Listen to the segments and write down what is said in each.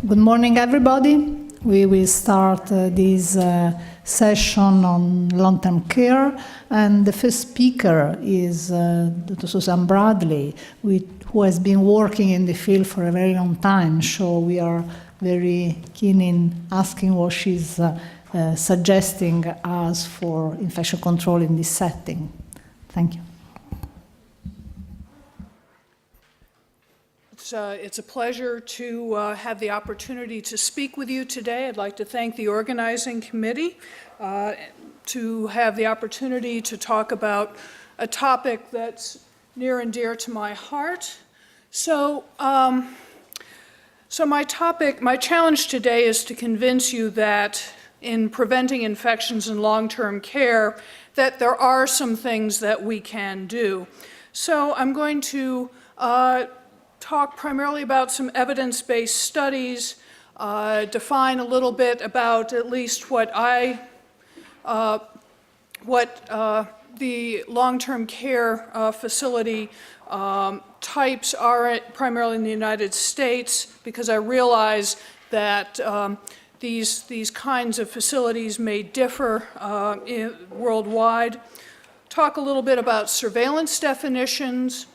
Good morning, everybody. We will start this session on long-term care, and the first speaker is Dr. Suzanne Bradley, who has been working in the field for a very long time, so we are very keen in asking what she's suggesting us for infection control in this setting. Thank you. It's a pleasure to have the opportunity to speak with you today. I'd like to thank the organizing committee to have the opportunity to talk about a topic that's near and dear to my heart. So my challenge today is to convince you that in preventing infections in long-term care, that there are some things that we can do. So I'm going to talk primarily about some evidence-based studies, define a little bit about at least what the long-term care facility types are primarily in the United States, because I realize that these kinds of facilities may differ worldwide. Talk a little bit about surveillance definitions.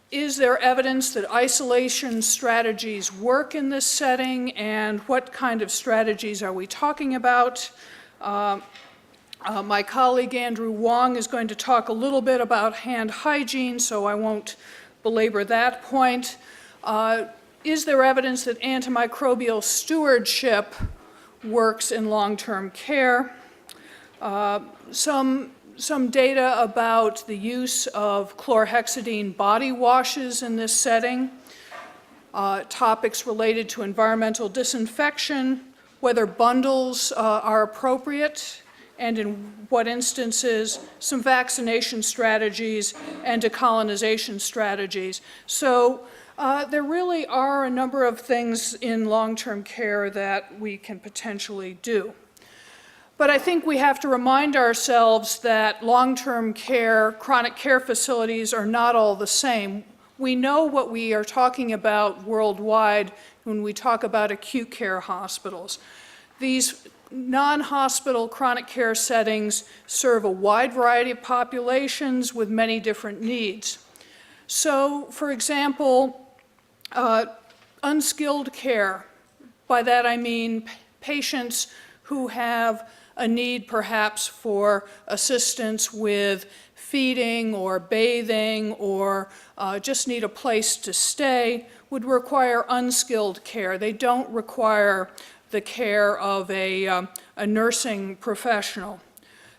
Is there evidence that isolation strategies work in this setting, and what kind of strategies are we talking about? My colleague Andrew Wong is going to talk a little bit about hand hygiene, so I won't belabor that point. Is there evidence that antimicrobial stewardship works in long-term care? Some data about the use of chlorhexidine body washes in this setting, topics related to environmental disinfection, whether bundles are appropriate, and in what instances, some vaccination strategies and decolonization strategies. So there really are a number of things in long-term care that we can potentially do. But I think we have to remind ourselves that long-term care, chronic care facilities are not all the same. We know what we are talking about worldwide when we talk about acute care hospitals. These non-hospital chronic care settings serve a wide variety of populations with many different needs. So, for example, unskilled care, by that I mean patients who have a need perhaps for assistance with feeding or bathing, or just need a place to stay, would require unskilled care. They don't require the care of a nursing professional.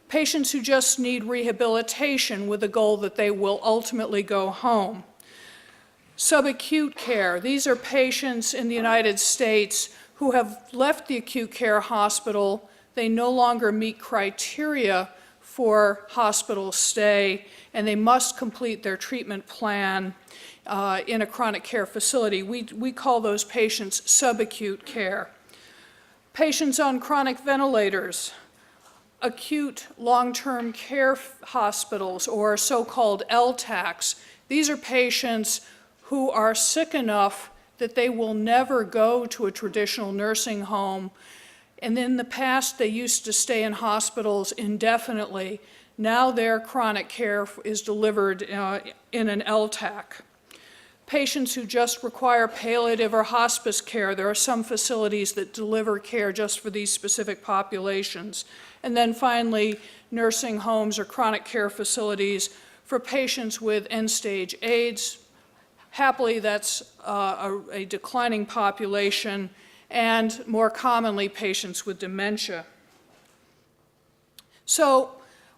Patients who just need rehabilitation with the goal that they will ultimately go home. Subacute care. These are patients in the United States who have left the acute care hospital. They no longer meet criteria for hospital stay, and they must complete their treatment plan in a chronic care facility. We call those patients subacute care. Patients on chronic ventilators, acute long-term care hospitals, or so-called LTACs. These are patients who are sick enough that they will never go to a traditional nursing home. And in the past, they used to stay in hospitals indefinitely. Now their chronic care is delivered in an LTAC. Patients who just require palliative or hospice care, there are some facilities that deliver care just for these specific populations. And then finally, nursing homes or chronic care facilities for patients with end-stage AIDS. Happily, that's a declining population, and more commonly, patients with dementia. So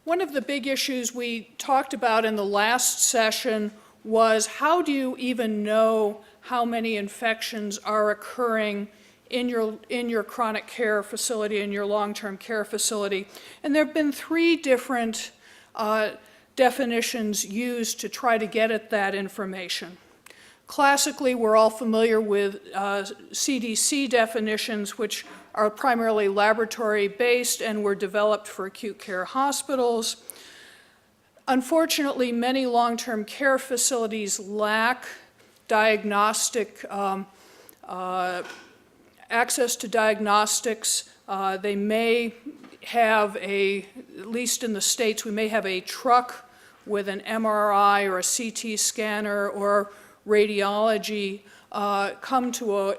one of the big issues we talked about in the last session was, how do you even know how many infections are occurring in your chronic care facility, in your long-term care facility? And there have been three different definitions used to try to get at that information. Classically, we're all familiar with CDC definitions, which are primarily laboratory-based and were developed for acute care hospitals. Unfortunately, many long-term care facilities lack diagnostic access to diagnostics. They may have at least in the States, we may have a truck with an MRI or a CT scanner or radiology come to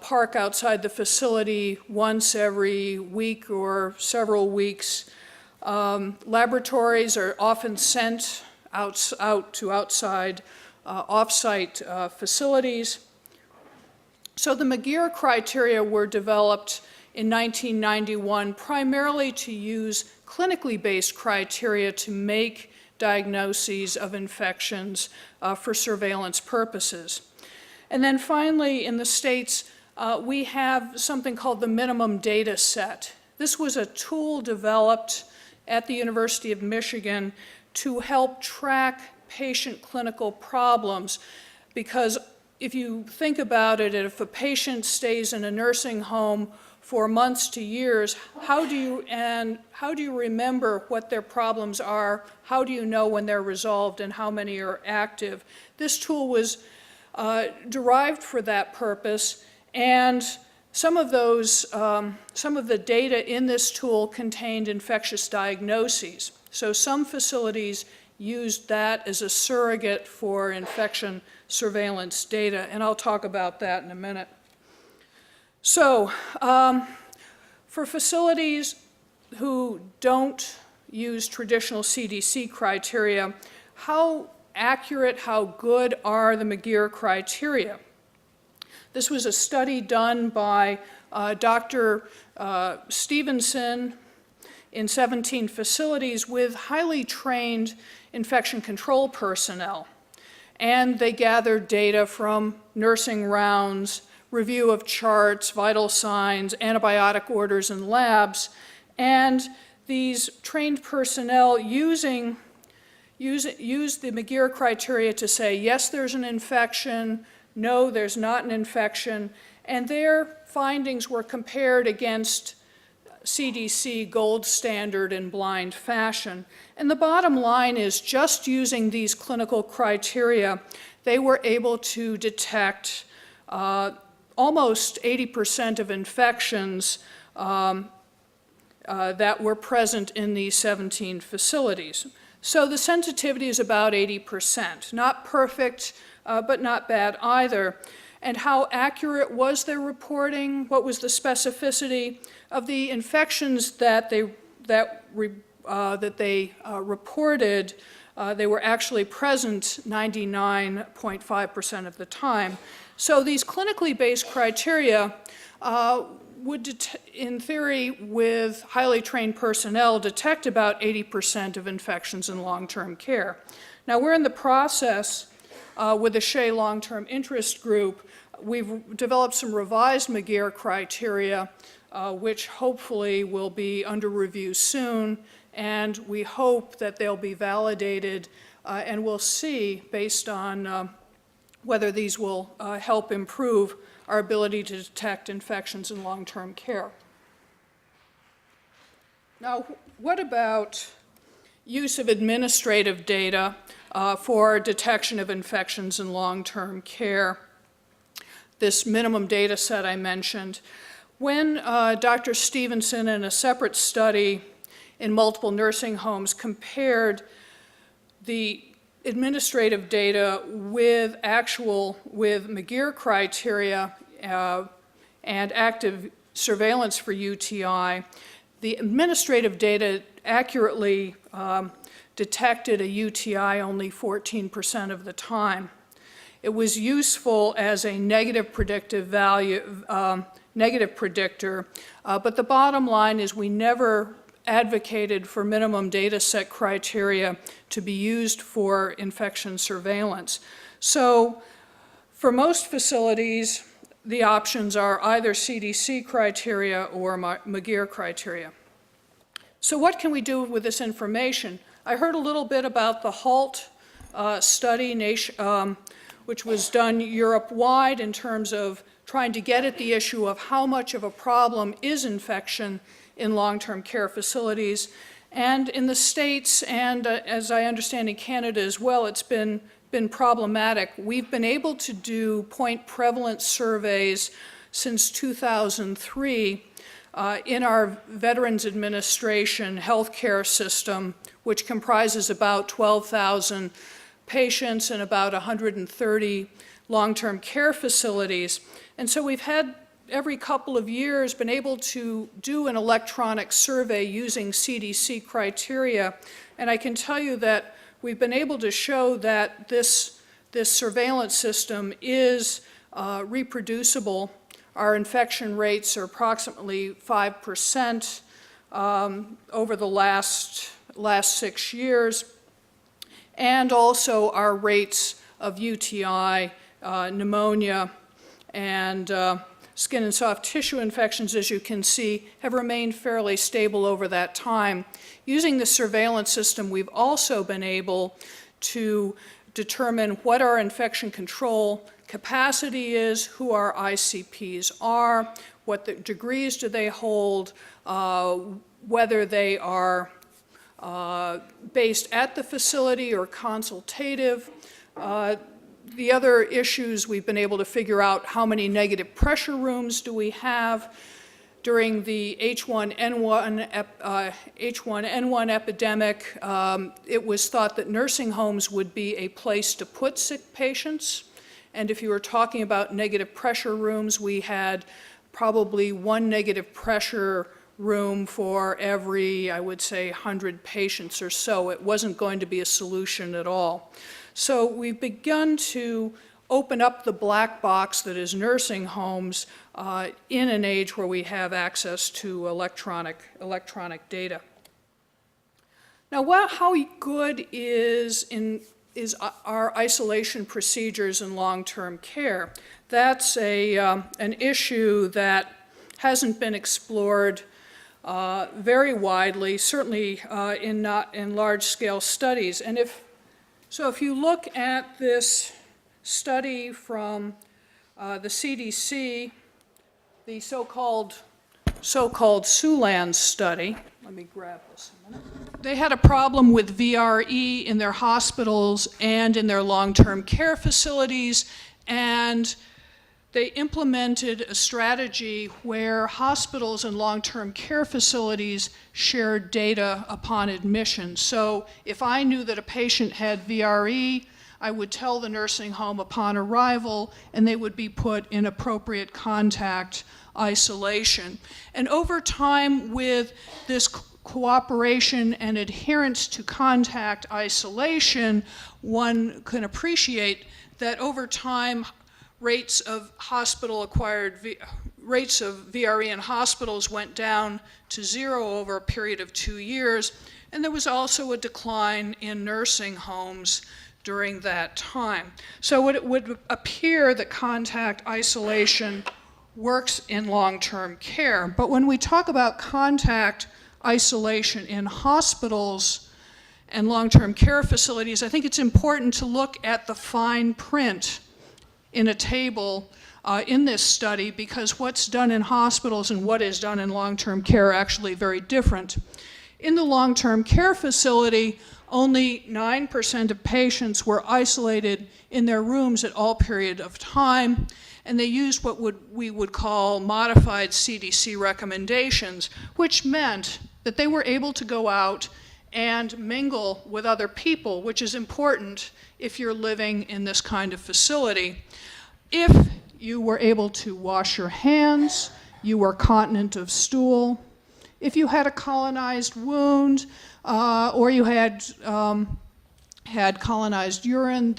park outside the facility once every week or several weeks. Laboratories are often sent out to outside off-site facilities. So the McGeer criteria were developed in 1991 primarily to use clinically based criteria to make diagnoses of infections for surveillance purposes. And then finally, in the States, we have something called the minimum data set. This was a tool developed at the University of Michigan to help track patient clinical problems, because if you think about it, if a patient stays in a nursing home for months to years, how do you remember what their problems are? How do you know when they're resolved and how many are active? This tool was derived for that purpose, and some of the data in this tool contained infectious diagnoses. So some facilities used that as a surrogate for infection surveillance data, and I'll talk about that in a minute. So for facilities who don't use traditional CDC criteria, how accurate, how good are the McGeer criteria? This was a study done by Dr. Stevenson in 17 facilities with highly trained infection control personnel. And they gathered data from nursing rounds, review of charts, vital signs, antibiotic orders, and labs. And these trained personnel used the McGeer criteria to say, yes, there's an infection, no, there's not an infection, and their findings were compared against CDC gold standard in blind fashion. And the bottom line is, just using these clinical criteria, they were able to detect almost 80% of infections that were present in these 17 facilities. So the sensitivity is about 80%. Not perfect, but not bad either. And how accurate was their reporting? What was the specificity of the infections that they reported? They were actually present 99.5% of the time. So these clinically based criteria would, in theory, with highly trained personnel, detect about 80% of infections in long-term care. Now, we're in the process with the Shea Long-Term Interest Group. We've developed some revised McGeer criteria, which hopefully will be under review soon, and we hope that they'll be validated, and we'll see, based on whether these will help improve our ability to detect infections in long-term care. Now, what about use of administrative data for detection of infections in long-term care? This minimum data set I mentioned. When Dr. Stevenson, in a separate study in multiple nursing homes, compared the administrative data with McGeer criteria and active surveillance for UTI, the administrative data accurately detected a UTI only 14% of the time. It was useful as a negative predictive value, negative predictor, but the bottom line is we never advocated for minimum data set criteria to be used for infection surveillance. So for most facilities, the options are either CDC criteria or McGeer criteria. So what can we do with this information? I heard a little bit about the HALT study, which was done Europe-wide in terms of trying to get at the issue of how much of a problem is infection in long-term care facilities. And in the States, and as I understand in Canada as well, it's been been problematic. We've been able to do point prevalence surveys since 2003 in our Veterans Administration healthcare system, which comprises about 12,000 patients and about 130 long-term care facilities. And so we've had every couple of years been able to do an electronic survey using CDC criteria. And I can tell you that we've been able to show that this surveillance system is reproducible. Our infection rates are approximately 5% over the last 6 years. And also our rates of UTI, pneumonia, and skin and soft tissue infections, as you can see, have remained fairly stable over that time. Using the surveillance system, we've also been able to determine what our infection control capacity is, who our ICPs are, what the degrees do they hold, whether they are based at the facility or consultative. The other issues, we've been able to figure out how many negative pressure rooms do we have. During the H1N1 epidemic, it was thought that nursing homes would be a place to put sick patients. And if you were talking about negative pressure rooms, we had probably 1 negative pressure room for every, I would say, 100 patients or so. It wasn't going to be a solution at all. So we've begun to open up the black box that is nursing homes in an age where we have access to electronic data. Now, how good is our isolation procedures in long-term care? That's an issue that hasn't been explored very widely, certainly in large-scale studies. And if you look at this study from the CDC, the so-called Suzanne study, let me grab this a minute. They had a problem with VRE in their hospitals and in their long-term care facilities, and they implemented a strategy where hospitals and long-term care facilities shared data upon admission. So if I knew that a patient had VRE, I would tell the nursing home upon arrival, and they would be put in appropriate contact isolation. And over time, with this cooperation and adherence to contact isolation, one can appreciate that over time, rates of VRE in hospitals went down to 0 over a period of 2 years, and there was also a decline in nursing homes during that time. So it would appear that contact isolation works in long-term care. But when we talk about contact isolation in hospitals and long-term care facilities, I think it's important to look at the fine print in a table in this study, because what's done in hospitals and what is done in long-term care are actually very different. In the long-term care facility, only 9% of patients were isolated in their rooms at all period of time, and they used what we would call modified CDC recommendations, which meant that they were able to go out and mingle with other people, which is important if you're living in this kind of facility. If you were able to wash your hands, you were continent of stool. If you had a colonized wound, or you had colonized urine,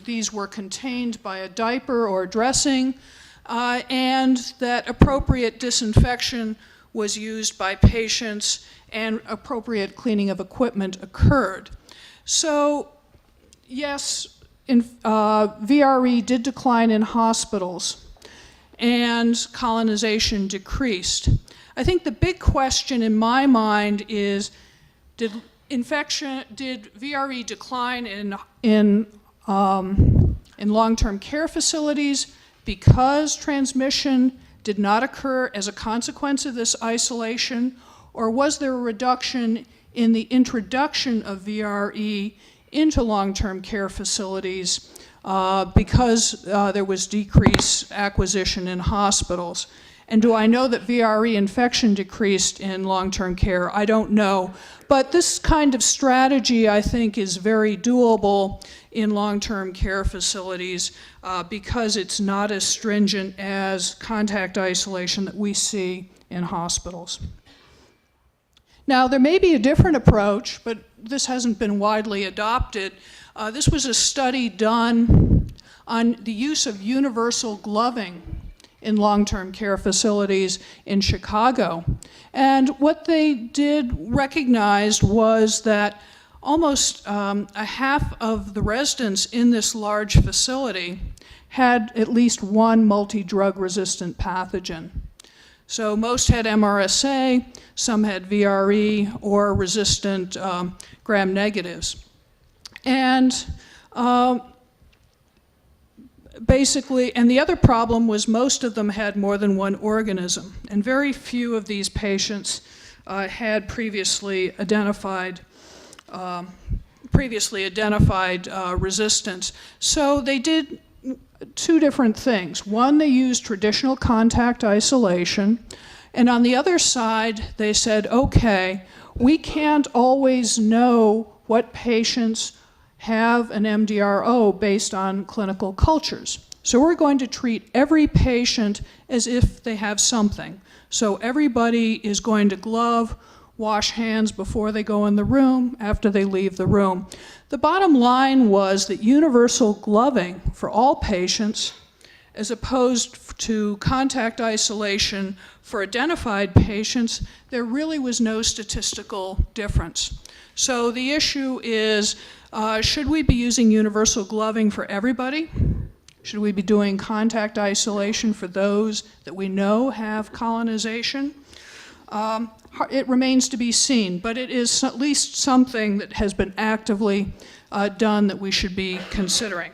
these were contained by a diaper or dressing, and that appropriate disinfection was used by patients and appropriate cleaning of equipment occurred. So, yes, VRE did decline in hospitals, and colonization decreased. I think the big question in my mind is, did VRE decline in long-term care facilities because transmission did not occur as a consequence of this isolation, or was there a reduction in the introduction of VRE into long-term care facilities because there was decreased acquisition in hospitals. And do I know that VRE infection decreased in long-term care? I don't know. But this kind of strategy, I think, is very doable in long-term care facilities because it's not as stringent as contact isolation that we see in hospitals. Now, there may be a different approach, but this hasn't been widely adopted. This was a study done on the use of universal gloving in long-term care facilities in Chicago. And what they recognized was that almost a half of the residents in this large facility had at least one multi-drug resistant pathogen. So most had MRSA, some had VRE or resistant gram-negatives. And basically, and the other problem was most of them had more than one organism, and very few of these patients had previously identified resistance. So they did two different things. One, they used traditional contact isolation, and on the other side, they said, okay, we can't always know what patients have an MDRO based on clinical cultures. So we're going to treat every patient as if they have something. So everybody is going to glove, wash hands before they go in the room, after they leave the room. The bottom line was that universal gloving for all patients, as opposed to contact isolation for identified patients, there really was no statistical difference. So the issue is, should we be using universal gloving for everybody? Should we be doing contact isolation for those that we know have colonization? It remains to be seen, but it is at least something that has been actively done that we should be considering.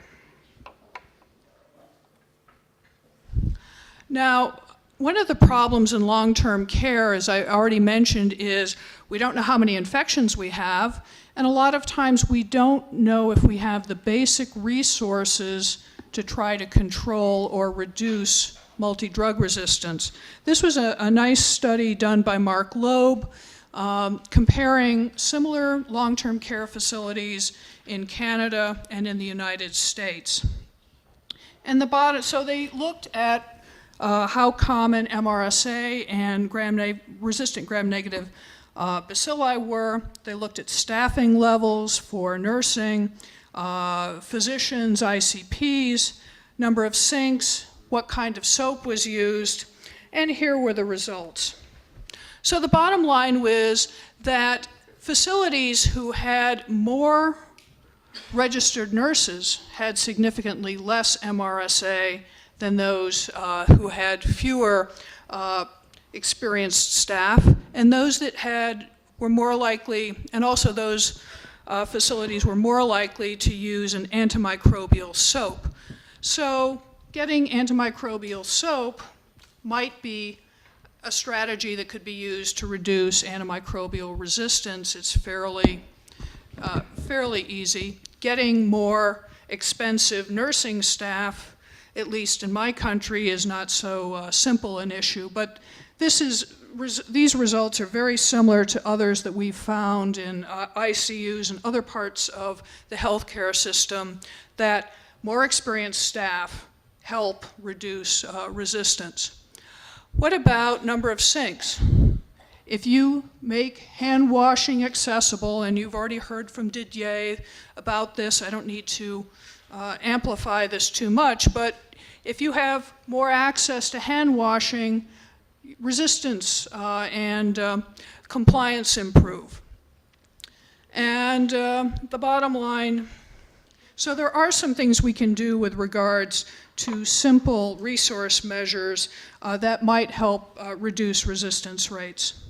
Now, one of the problems in long-term care, as I already mentioned, is we don't know how many infections we have, and a lot of times we don't know if we have the basic resources to try to control or reduce multi-drug resistance. This was a nice study done by Mark Loeb comparing similar long-term care facilities in Canada and in the United States. And so they looked at how common MRSA and resistant gram-negative bacilli were. They looked at staffing levels for nursing, physicians, ICPs, number of sinks, what kind of soap was used, and here were the results. So the bottom line was that facilities who had more registered nurses had significantly less MRSA than those who had fewer experienced staff, and those that were more likely, and also those facilities were more likely to use an antimicrobial soap. So getting antimicrobial soap might be a strategy that could be used to reduce antimicrobial resistance. It's fairly easy. Getting more expensive nursing staff, at least in my country, is not so simple an issue, but these results are very similar to others that we've found in ICUs and other parts of the healthcare system, that more experienced staff help reduce resistance. What about number of sinks? If you make hand washing accessible, and you've already heard from Didier about this, I don't need to amplify this too much, but if you have more access to hand washing, resistance and compliance improve. And the bottom line, so there are some things we can do with regards to simple resource measures that might help reduce resistance rates.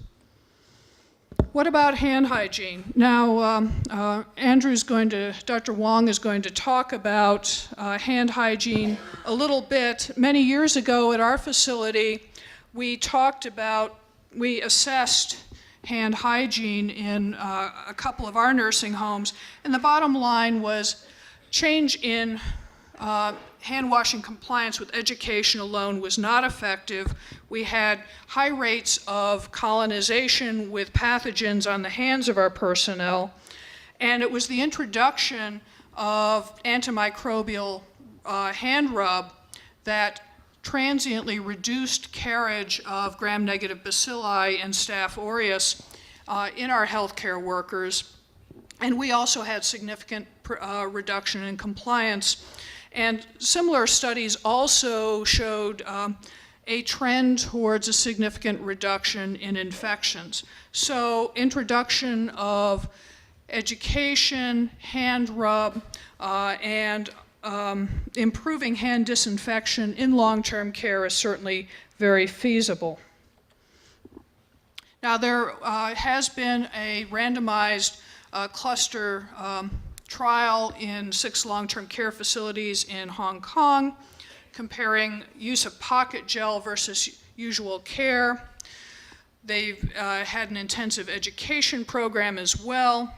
What about hand hygiene? Now, Dr. Wong is going to talk about hand hygiene a little bit. Many years ago at our facility, we assessed hand hygiene in a couple of our nursing homes. And the bottom line was change in hand washing compliance with education alone was not effective. We had high rates of colonization with pathogens on the hands of our personnel. And it was the introduction of antimicrobial hand rub that transiently reduced carriage of gram-negative bacilli and Staph aureus in our healthcare workers. And we also had significant reduction in compliance. And similar studies also showed a trend towards a significant reduction in infections. So introduction of education, hand rub, and improving hand disinfection in long-term care is certainly very feasible. Now there has been a randomized cluster trial in 6 long-term care facilities in Hong Kong, comparing use of pocket gel versus usual care. They've had an intensive education program as well.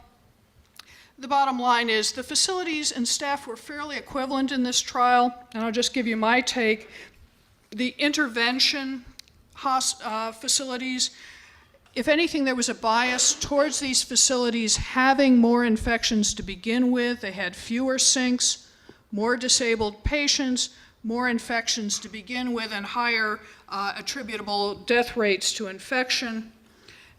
The bottom line is the facilities and staff were fairly equivalent in this trial, and I'll just give you my take. The intervention facilities, if anything, there was a bias towards these facilities having more infections to begin with. They had fewer sinks, more disabled patients, more infections to begin with, and higher attributable death rates to infection.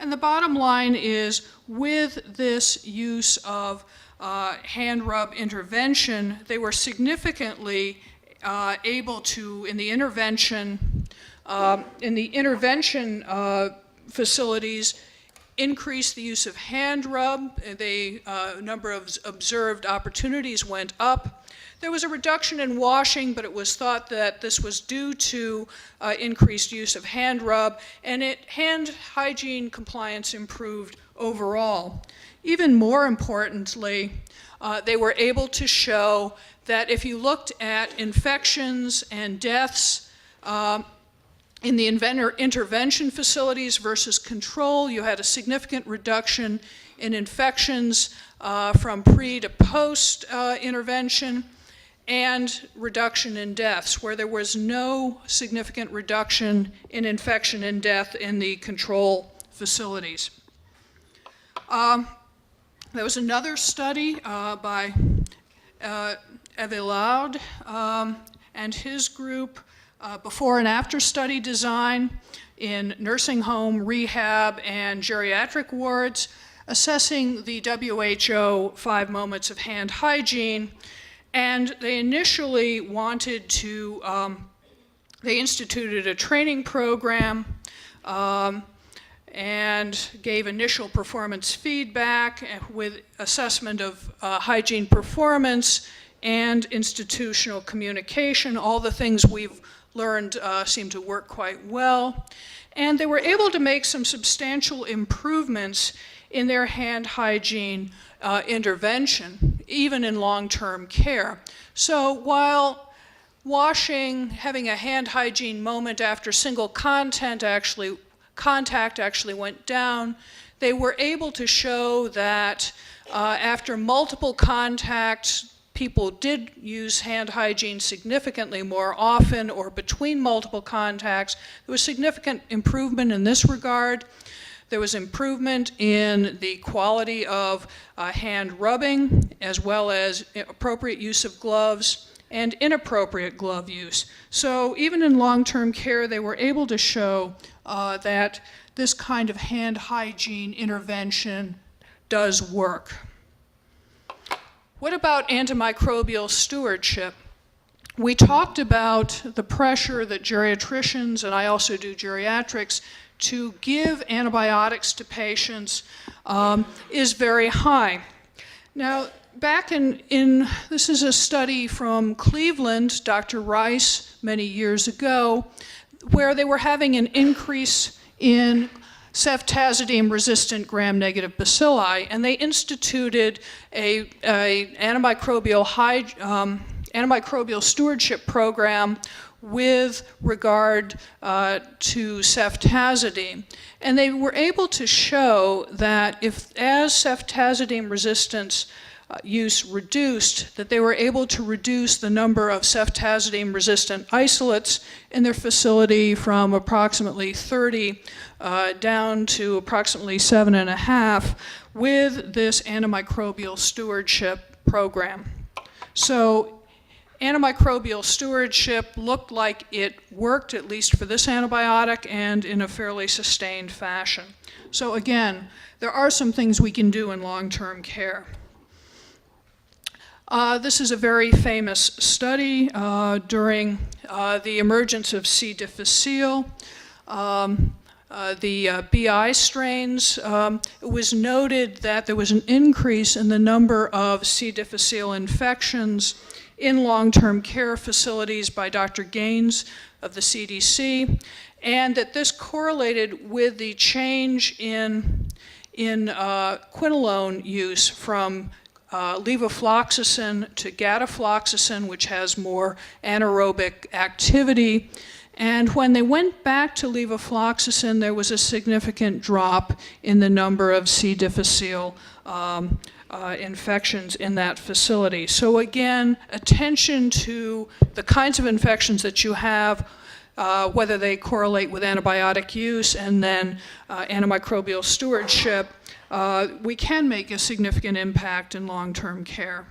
And the bottom line is, with this use of hand rub intervention, they were significantly able to, in the intervention facilities, increase the use of hand rub. The number of observed opportunities went up. There was a reduction in washing, but it was thought that this was due to increased use of hand rub, and hand hygiene compliance improved overall. Even more importantly, they were able to show that if you looked at infections and deaths in the intervention facilities versus control, you had a significant reduction in infections from pre to post intervention, and reduction in deaths, where there was no significant reduction in infection and death in the control facilities. There was another study by Evelard and his group, before and after study design in nursing home, rehab, and geriatric wards, assessing the WHO 5 moments of hand hygiene. And they initially wanted to, they instituted a training program and gave initial performance feedback with assessment of hygiene performance and institutional communication. All the things we've learned seem to work quite well. And they were able to make some substantial improvements in their hand hygiene intervention, even in long-term care. So while washing, having a hand hygiene moment after single contact actually went down, they were able to show that after multiple contacts, people did use hand hygiene significantly more often or between multiple contacts. There was significant improvement in this regard. There was improvement in the quality of hand rubbing, as well as appropriate use of gloves and inappropriate glove use. So even in long-term care, they were able to show that this kind of hand hygiene intervention does work. What about antimicrobial stewardship? We talked about the pressure that geriatricians, and I also do geriatrics, to give antibiotics to patients is very high. Now, back this is a study from Cleveland, Dr. Rice, many years ago, where they were having an increase in ceftazidime-resistant gram-negative bacilli, and they instituted a antimicrobial stewardship program with regard to ceftazidime. And they were able to show that as ceftazidime resistance use reduced, that they were able to reduce the number of ceftazidime-resistant isolates in their facility from approximately 30 down to approximately 7.5 with this antimicrobial stewardship program. So antimicrobial stewardship looked like it worked, at least for this antibiotic, and in a fairly sustained fashion. So again, there are some things we can do in long-term care. This is a very famous study during the emergence of C. difficile. The BI strains, it was noted that there was an increase in the number of C. difficile infections in long-term care facilities by Dr. Gaines of the CDC, and that this correlated with the change in quinolone use from levofloxacin to gadafloxacin, which has more anaerobic activity. And when they went back to levofloxacin, there was a significant drop in the number of C. difficile infections in that facility. So again, attention to the kinds of infections that you have, whether they correlate with antibiotic use and then antimicrobial stewardship, we can make a significant impact in long-term care.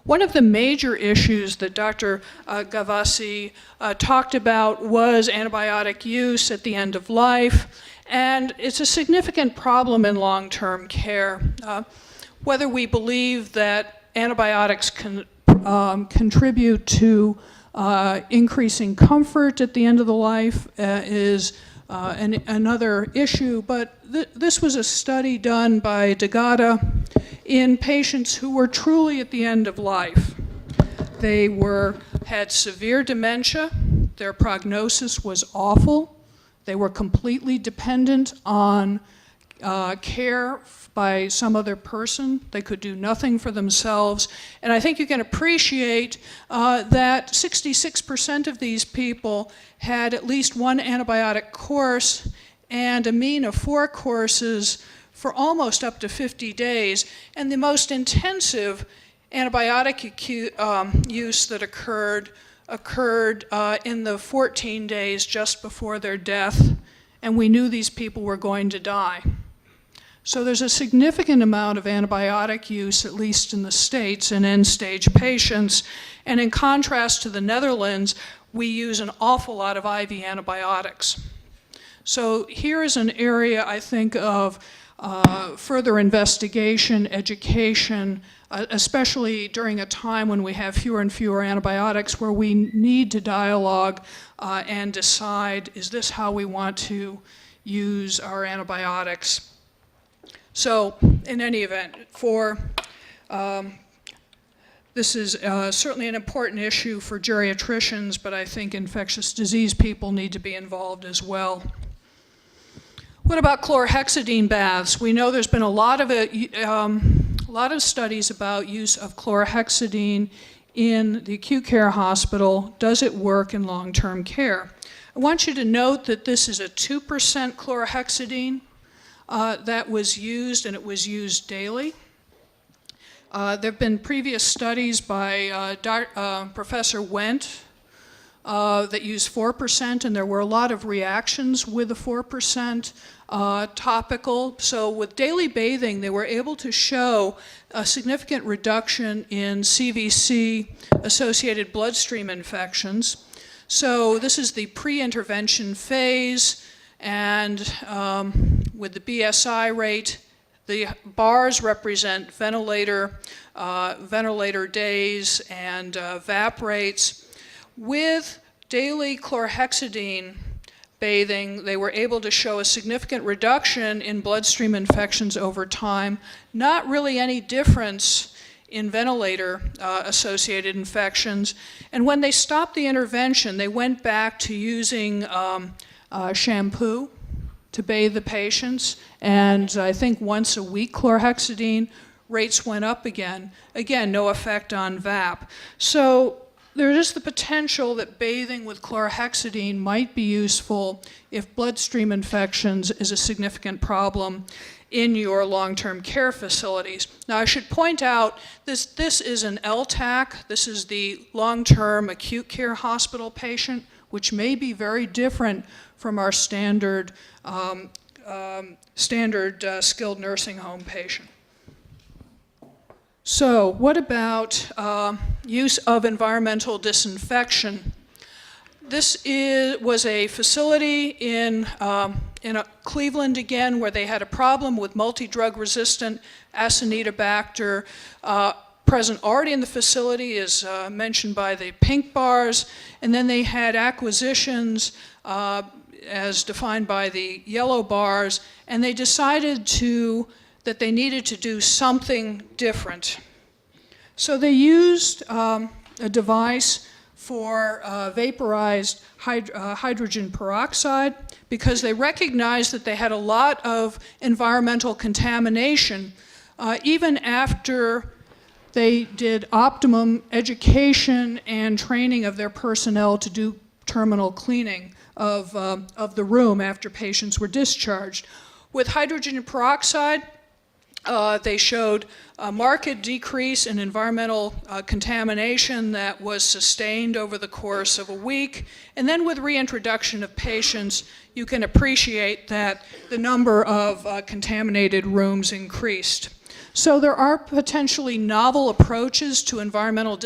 One of the major issues that Dr. Gavassi talked about was antibiotic use at the end of life, and it's a significant problem in long-term care. Whether we believe that antibiotics can contribute to increasing comfort at the end of the life is another issue, but this was a study done by Degata in patients who were truly at the end of life. They had severe dementia, their prognosis was awful, they were completely dependent on care by some other person. They could do nothing for themselves. And I think you can appreciate that 66% of these people had at least one antibiotic course and a mean of 4 courses for almost up to 50 days. And the most intensive antibiotic use that occurred in the 14 days just before their death, and we knew these people were going to die. So there's a significant amount of antibiotic use, at least in the States, in end-stage patients. And in contrast to the Netherlands, we use an awful lot of IV antibiotics. So here is an area, I think, of further investigation, education, especially during a time when we have fewer and fewer antibiotics, where we need to dialogue and decide, is this how we want to use our antibiotics? So, in any event, this is certainly an important issue for geriatricians, but I think infectious disease people need to be involved as well. What about chlorhexidine baths? We know there's been a lot of studies about use of chlorhexidine in the acute care hospital. Does it work in long-term care? I want you to note that this is a 2% chlorhexidine that was used, and it was used daily. There have been previous studies by Professor Wendt that used 4%, and there were a lot of reactions with the 4% topical. So with daily bathing, they were able to show a significant reduction in CVC-associated bloodstream infections. So this is the pre-intervention phase, and with the BSI rate, the bars represent ventilator days and VAP rates. With daily chlorhexidine bathing, they were able to show a significant reduction in bloodstream infections over time, not really any difference in ventilator-associated infections. And when they stopped the intervention, they went back to using shampoo to bathe the patients, and I think once a week chlorhexidine rates went up again. Again, no effect on VAP. So there is the potential that bathing with chlorhexidine might be useful if bloodstream infections is a significant problem in your long-term care facilities. Now, I should point out this is an LTAC. This is the long-term acute care hospital patient, which may be very different from our standard skilled nursing home patient. So what about use of environmental disinfection? This was a facility in Cleveland, again, where they had a problem with multi-drug resistant Acinetobacter present already in the facility, as mentioned by the pink bars, and then they had acquisitions as defined by the yellow bars, and they decided that they needed to do something different. So they used a device for vaporized hydrogen peroxide because they recognized that they had a lot of environmental contamination even after they did optimum education and training of their personnel to do terminal cleaning of the room after patients were discharged. With hydrogen peroxide, they showed a marked decrease in environmental contamination that was sustained over the course of a week. And then with reintroduction of patients, you can appreciate that the number of contaminated rooms increased. So there are potentially novel approaches to environmental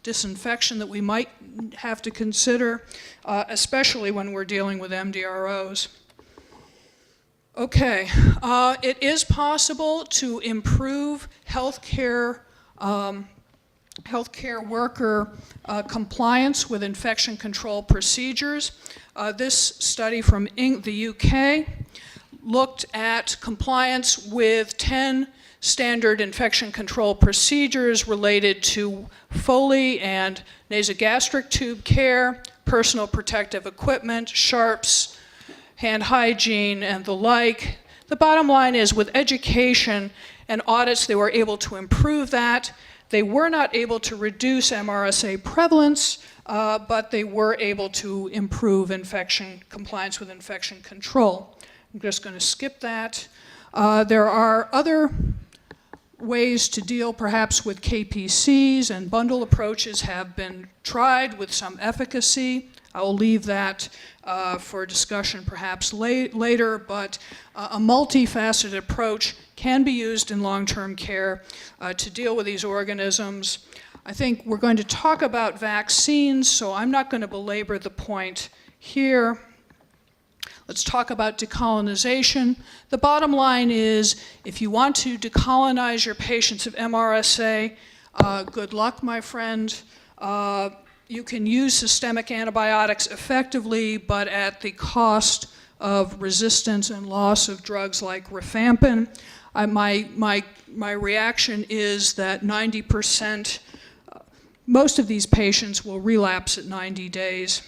disinfection that we might have to consider, especially when we're dealing with MDROs. Okay, it is possible to improve healthcare worker compliance with infection control procedures. This study from the UK looked at compliance with 10 standard infection control procedures related to Foley and nasogastric tube care, personal protective equipment, sharps, hand hygiene, and the like. The bottom line is with education and audits, they were able to improve that. They were not able to reduce MRSA prevalence, but they were able to improve compliance with infection control. I'm just going to skip that. There are other ways to deal perhaps with KPCs, and bundle approaches have been tried with some efficacy. I will leave that for discussion perhaps later, but a multifaceted approach can be used in long-term care to deal with these organisms. I think we're going to talk about vaccines, so I'm not going to belabor the point here. Let's talk about decolonization. The bottom line is, if you want to decolonize your patients of MRSA, good luck, my friend. You can use systemic antibiotics effectively, but at the cost of resistance and loss of drugs like rifampin. My reaction is that 90%, most of these patients will relapse at 90 days.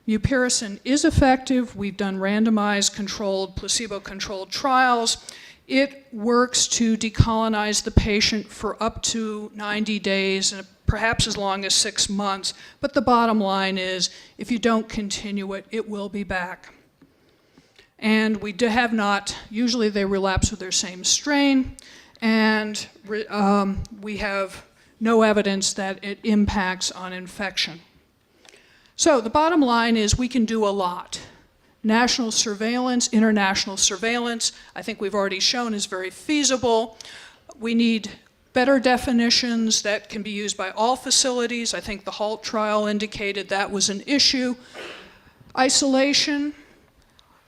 Mupirocin is effective. We've done randomized, controlled, placebo-controlled trials. It works to decolonize the patient for up to 90 days, and perhaps as long as 6 months. But the bottom line is, if you don't continue it, it will be back. And we have not, usually they relapse with their same strain, and we have no evidence that it impacts on infection. So the bottom line is we can do a lot. National surveillance, international surveillance, I think we've already shown is very feasible. We need better definitions that can be used by all facilities. I think the HALT trial indicated that was an issue. Isolation,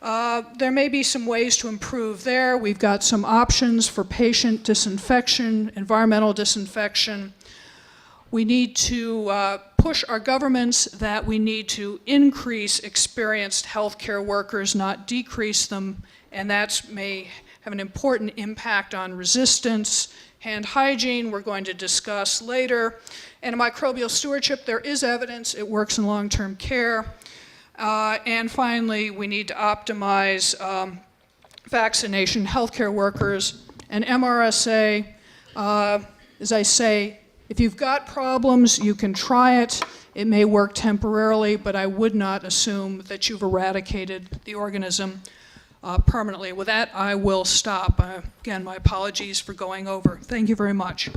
there may be some ways to improve there. We've got some options for patient disinfection, environmental disinfection. We need to push our governments that we need to increase experienced healthcare workers, not decrease them, and that may have an important impact on resistance. Hand hygiene, we're going to discuss later. Antimicrobial stewardship, there is evidence it works in long-term care. And finally, we need to optimize vaccination, healthcare workers, and MRSA. As I say, if you've got problems, you can try it. It may work temporarily, but I would not assume that you've eradicated the organism permanently. With that, I will stop. Again, my apologies for going over. Thank you very much.